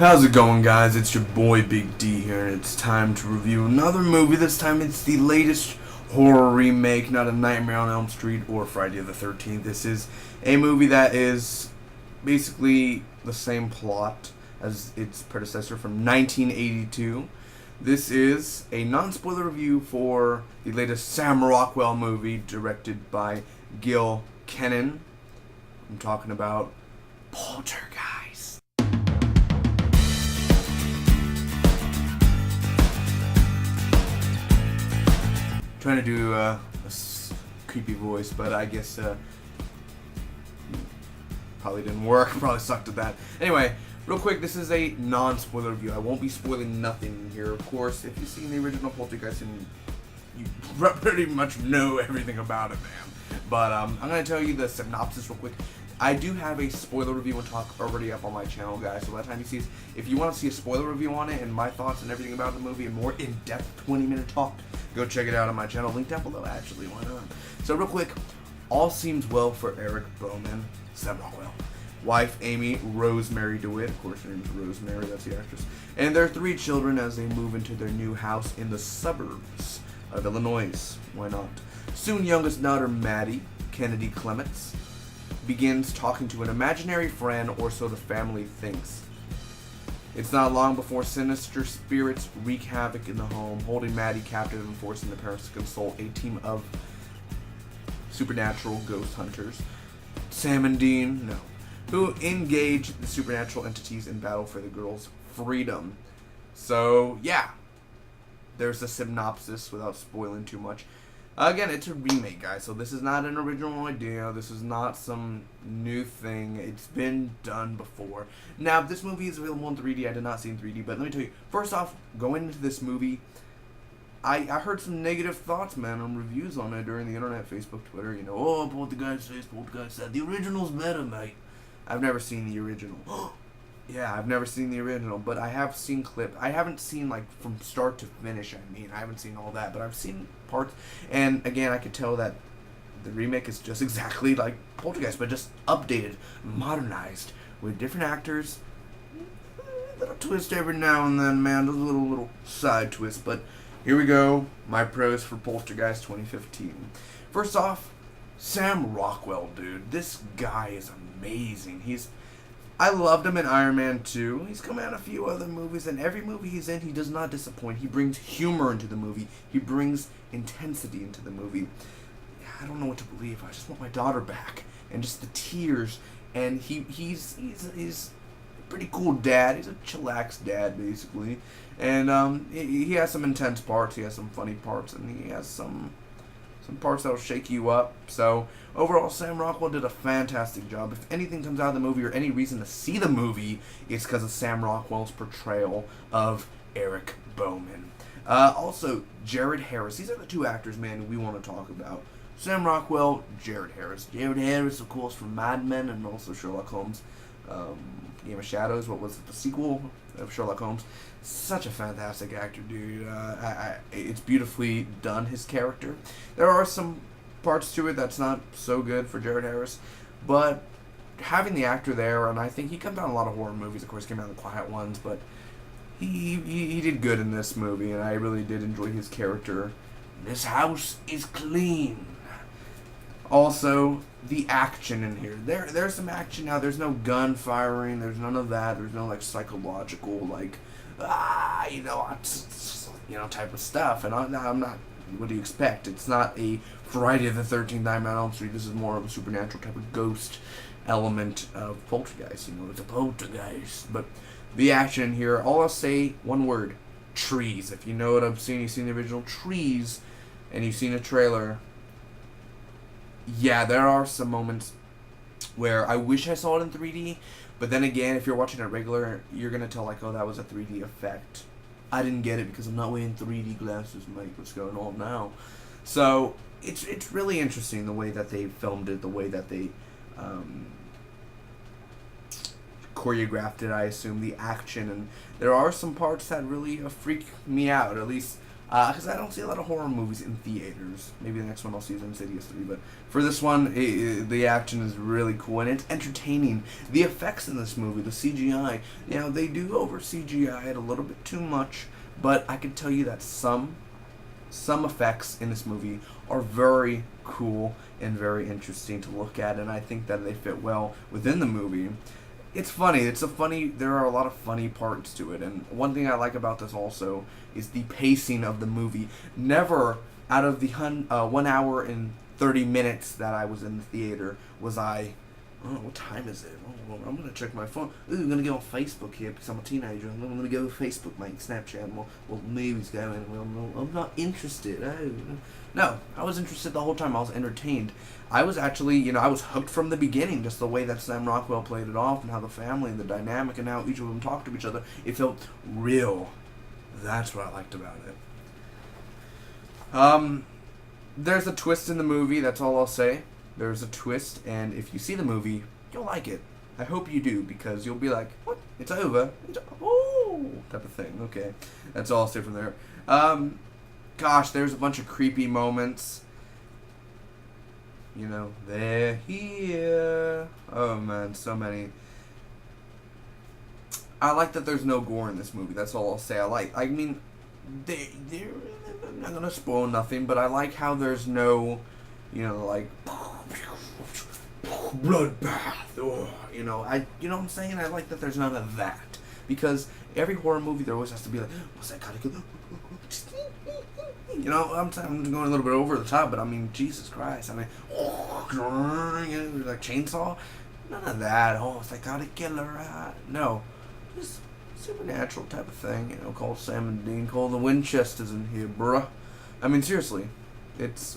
How's it going, guys? It's your boy Big D here, and it's time to review another movie. This time it's the latest horror remake, not A Nightmare on Elm Street or Friday the 13th. This is a movie that is basically the same plot as its predecessor from 1982. This is a non-spoiler review for the latest Sam Rockwell movie directed by Gil Kenan. I'm talking about Poltergeist. Trying to do a creepy voice, but I guess probably didn't work. Probably sucked at that. Anyway, real quick, this is a non-spoiler review. I won't be spoiling nothing here. Of course, if you've seen the original Poltergeist, and you pretty much know everything about it, man. But I'm gonna tell you the synopsis real quick. I do have a spoiler review and talk already up on my channel, guys. So by the time you see this, if you want to see a spoiler review on it and my thoughts and everything about the movie, a more in-depth 20-minute talk, go check it out on my channel. Link down below, actually. Why not? So real quick, all seems well for Eric Bowman, Sam Rockwell. Wife, Amy, Rosemary DeWitt. Of course, her name is Rosemary. That's the actress. And their 3 children as they move into their new house in the suburbs of Illinois. Why not? Soon youngest daughter, Maddie Kennedy Clements, begins talking to an imaginary friend, or so the family thinks. It's not long before sinister spirits wreak havoc in the home, holding Maddie captive and forcing the parents to consult a team of supernatural ghost hunters, Sam and Dean, who engage the supernatural entities in battle for the girls' freedom. So, yeah, there's the synopsis without spoiling too much. Again, it's a remake, guys, so this is not an original idea. This is not some new thing. It's been done before. Now, this movie is available in 3D. I did not see in 3D, but let me tell you, first off, going into this movie, I heard some negative thoughts, man, on reviews on it during the internet, Facebook, Twitter. You know, oh, Poltergeist this, Poltergeist that. The original's better, mate. I've never seen the original. Yeah, I've never seen the original, but I have seen clips. I haven't seen, like, from start to finish, I haven't seen all that, but I've seen parts, and again, I could tell that the remake is just exactly like Poltergeist, but just updated, modernized, with different actors, a little twist every now and then, man, a little side twist, but here we go, my pros for Poltergeist 2015. First off, Sam Rockwell, dude, this guy is amazing. I loved him in Iron Man 2. He's come out in a few other movies, and every movie he's in, he does not disappoint. He brings humor into the movie. He brings intensity into the movie. I don't know what to believe. I just want my daughter back, and just the tears. And he's a pretty cool dad. He's a chillax dad, basically. And he has some intense parts. He has some funny parts, and he has some parts that'll shake you up. So overall, Sam Rockwell did a fantastic job. If anything comes out of the movie, or any reason to see the movie, it's because of Sam Rockwell's portrayal of Eric Bowman. Also, Jared Harris. These are the 2 actors, man, we want to talk about. Sam Rockwell, Jared Harris. Jared Harris, of course, from Mad Men and also Sherlock Holmes. Game of Shadows, what was it, the sequel of Sherlock Holmes? Such a fantastic actor, dude. It's beautifully done, his character. There are some parts to it that's not so good for Jared Harris, but having the actor there, and I think he comes out in a lot of horror movies, of course, came out in the quiet ones, but he did good in this movie, and I really did enjoy his character. This house is clean. Also, the action in here. There's some action now. There's no gun firing. There's none of that. There's no, like, psychological, like, type of stuff. And I'm not, what do you expect? It's not a Friday the 13th Nightmare on Elm Street. This is more of a supernatural type of ghost element of Poltergeist. It's a poltergeist. But the action here, all I'll say, one word, trees. If you know what I've seen, you've seen the original trees, and you've seen a trailer. Yeah, there are some moments where I wish I saw it in 3D, but then again, if you're watching it regular, you're going to tell, like, oh, that was a 3D effect. I didn't get it because I'm not wearing 3D glasses, mate. What's going on now? So, it's really interesting the way that they filmed it, the way that they choreographed it, I assume, the action, and there are some parts that really freak me out. At least Because I don't see a lot of horror movies in theaters. Maybe the next one I'll see is Insidious 3, but for this one, the action is really cool, and it's entertaining. The effects in this movie, the CGI, they do over CGI it a little bit too much, but I can tell you that some effects in this movie are very cool and very interesting to look at, and I think that they fit well within the movie. It's funny. There are a lot of funny parts to it, and one thing I like about this also is the pacing of the movie. Never out of the 1 hour and 30 minutes that I was in the theater was I, oh, what time is it? Oh, well, I'm gonna check my phone. Ooh, I'm gonna go on Facebook here because I'm a teenager. I'm gonna go to Facebook, mate, Snapchat, and the movie's going. Well, I'm not interested. Oh, no, I was interested the whole time. I was entertained. I was actually, I was hooked from the beginning. Just the way that Sam Rockwell played it off, and how the family and the dynamic, and how each of them talked to each other. It felt real. That's what I liked about it. There's a twist in the movie. That's all I'll say. There's a twist, and if you see the movie, you'll like it. I hope you do, because you'll be like, what? It's over? Oh, type of thing. Okay. That's all I'll say from there. Gosh, there's a bunch of creepy moments. They're here. Oh, man, so many. I like that there's no gore in this movie. That's all I'll say. I mean, I'm not going to spoil nothing, but I like how there's no, like, bloodbath, or, you know what I'm saying? I like that there's none of that, because every horror movie there always has to be like, what's that kind of good? I'm going a little bit over the top, but I mean, Jesus Christ, I mean, like chainsaw, none of that. Oh, it's like gotta kill her. No, just supernatural type of thing. Called Sam and Dean, called the Winchesters in here, bruh. I mean, seriously,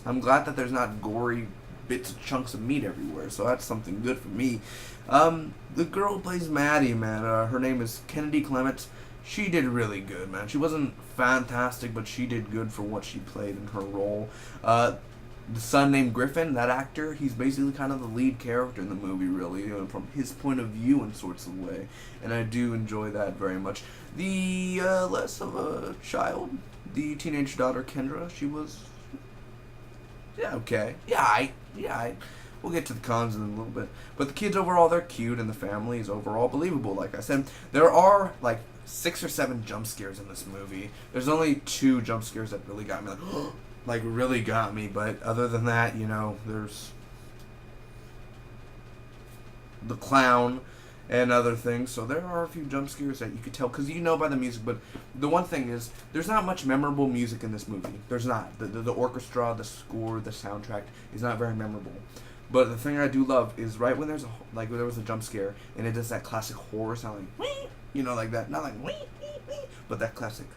I'm glad that there's not gory bits of chunks of meat everywhere, so that's something good for me. The girl who plays Maddie, man, her name is Kennedy Clements. She did really good, man. She wasn't fantastic, but she did good for what she played in her role. The son named Griffin, that actor, he's basically kind of the lead character in the movie, really, from his point of view in sorts of way, and I do enjoy that very much. The less of a child, the teenage daughter Kendra, she was, okay, we'll get to the cons in a little bit, but the kids overall, they're cute, and the family is overall believable. Like I said, there are like 6 or 7 jump scares in this movie. There's only 2 jump scares that really got me, like really got me, but other than that, there's the clown and other things, so there are a few jump scares that you could tell, because by the music, but the one thing is, there's not much memorable music in this movie. There's not. The orchestra, the score, the soundtrack is not very memorable. But the thing I do love is right when when there was a jump scare, and it does that classic horror sound, like, like that, not like, but that classic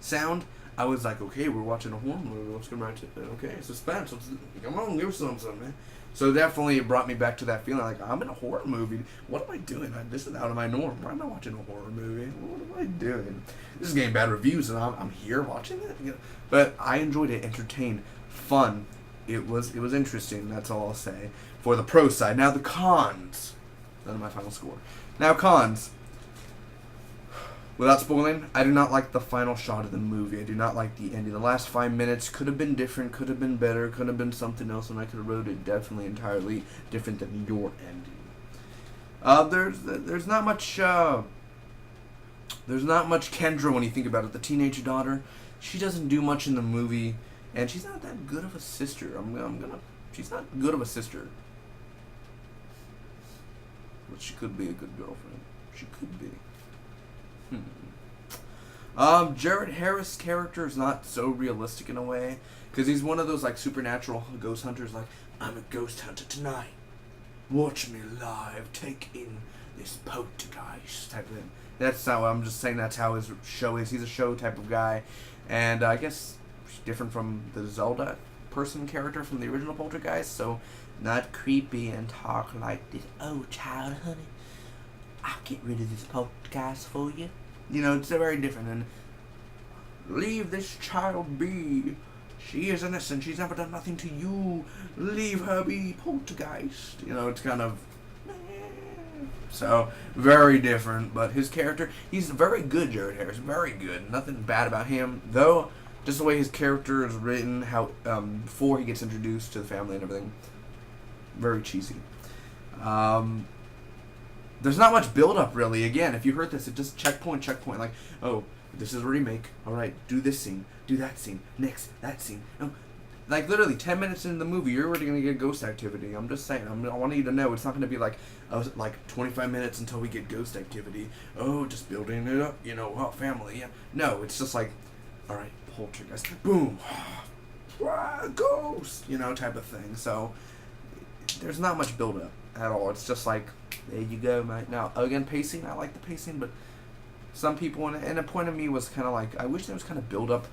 sound. I was like, okay, we're watching a horror movie. Let's get right to it. Okay, suspense. Come on, give us something, man. So definitely it brought me back to that feeling, like, I'm in a horror movie. What am I doing? This is out of my norm. Why am I watching a horror movie? What am I doing? This is getting bad reviews, and I'm here watching it. But I enjoyed it. Entertained, fun. It was interesting. That's all I'll say for the pro side. Now the cons. That's my final score. Now cons. Without spoiling, I do not like the final shot of the movie. I do not like the ending. The last 5 minutes could have been different, could have been better, could have been something else, and I could have wrote it definitely entirely different than your ending. There's not much Kendra when you think about it. The teenage daughter, she doesn't do much in the movie, and she's not that good of a sister. She's not good of a sister. But she could be a good girlfriend. She could be. Jared Harris' character is not so realistic in a way, because he's one of those like supernatural ghost hunters, like, I'm a ghost hunter tonight, watch me live, take in this poltergeist type of thing. That's how, I'm just saying that's how his show is. He's a show type of guy, and I guess different from the Zelda person character from the original Poltergeist, so not creepy and talk like this, oh child, honey, I'll get rid of this poltergeist for you. It's very different. And leave this child be. She is innocent. She's never done nothing to you. Leave her be, poltergeist. It's kind of. So, very different. But his character, he's very good, Jared Harris. Very good. Nothing bad about him. Though, Just the way his character is written, how before he gets introduced to the family and everything, very cheesy. There's not much build up really. Again, if you heard this, it just checkpoint. Like, oh, this is a remake. All right, do this scene, do that scene, next that scene. No, like literally 10 minutes into the movie, you're already gonna get ghost activity. I'm just saying. I want you to know it's not gonna be like 25 minutes until we get ghost activity. Oh, just building it up. Family. Yeah. No, it's just like, all right, Poltergeist. Boom. Ghost. Type of thing. So there's not much build up at all. It's just like, there you go, mate. Now, again, pacing, I like the pacing, but some people, and a point of me was kind of like, I wish there was kind of build up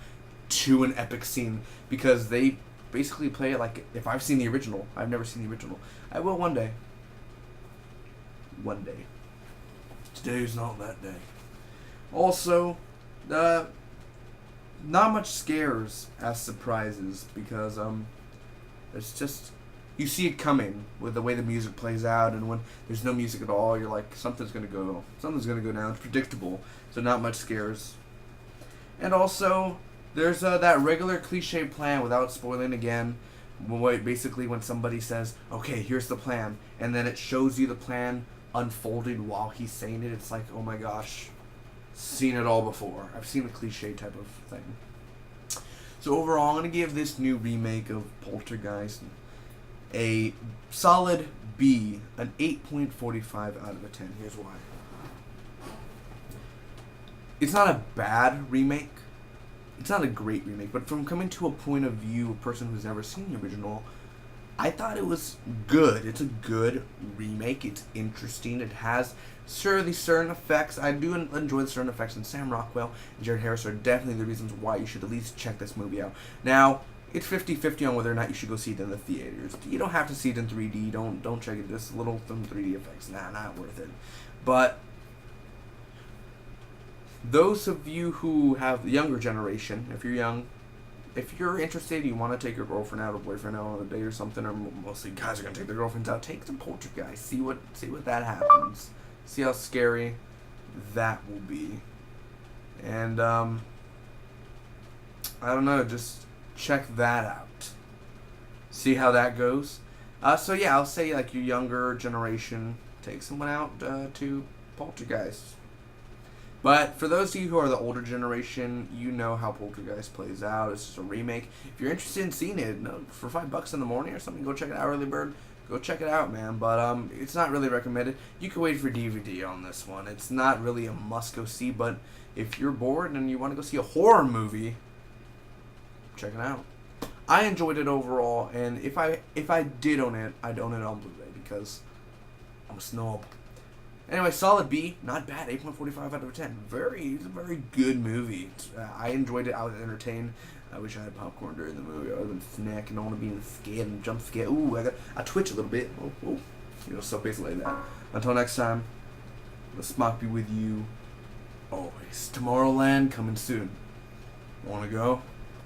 to an epic scene, because they basically play it like, if I've seen the original, I've never seen the original. I will one day. One day. Today's not that day. Also, not much scares as surprises, because, it's just, you see it coming with the way the music plays out, and when there's no music at all, you're like, something's gonna go down. It's predictable, so not much scares. And also, there's that regular cliche plan, without spoiling again. Basically, when somebody says, "Okay, here's the plan," and then it shows you the plan unfolded while he's saying it, it's like, oh my gosh, seen it all before. I've seen the cliche type of thing. So overall, I'm gonna give this new remake of Poltergeist a solid B, an 8.45 out of a 10. Here's why. It's not a bad remake. It's not a great remake, but from coming to a point of view, a person who's never seen the original, I thought it was good. It's a good remake. It's interesting. It has these certain effects. I do enjoy the certain effects, and Sam Rockwell and Jared Harris are definitely the reasons why you should at least check this movie out. Now, it's 50-50 on whether or not you should go see it in the theaters. You don't have to see it in 3D. Don't check it. Just little 3D effects. Not worth it. But those of you who have the younger generation, if you're young, if you're interested, you want to take your girlfriend out or boyfriend out on a date or something, or mostly guys are gonna take their girlfriends out, take the Poltergeist. See what that happens. See how scary that will be. And I don't know, just check that out. See how that goes. So yeah, I'll say like your younger generation, take someone out to Poltergeist. But for those of you who are the older generation, you know how Poltergeist plays out. It's just a remake. If you're interested in seeing it, for $5 in the morning or something, go check it out, early bird. Go check it out, man. But it's not really recommended. You can wait for DVD on this one. It's not really a must-go-see, but if you're bored and you want to go see a horror movie, check it out. I enjoyed it overall, and if I did own it, I'd own it on Blu-ray because I'm a snob. Anyway, solid B, not bad, 8.45 out of 10. It's a very good movie. I enjoyed it. I was entertained. I wish I had popcorn during the movie. I would have been snacking on and being scared and jump scared. Ooh, I twitch a little bit. Stuff basically like that. Until next time, the smock be with you always. Tomorrowland coming soon. Wanna go?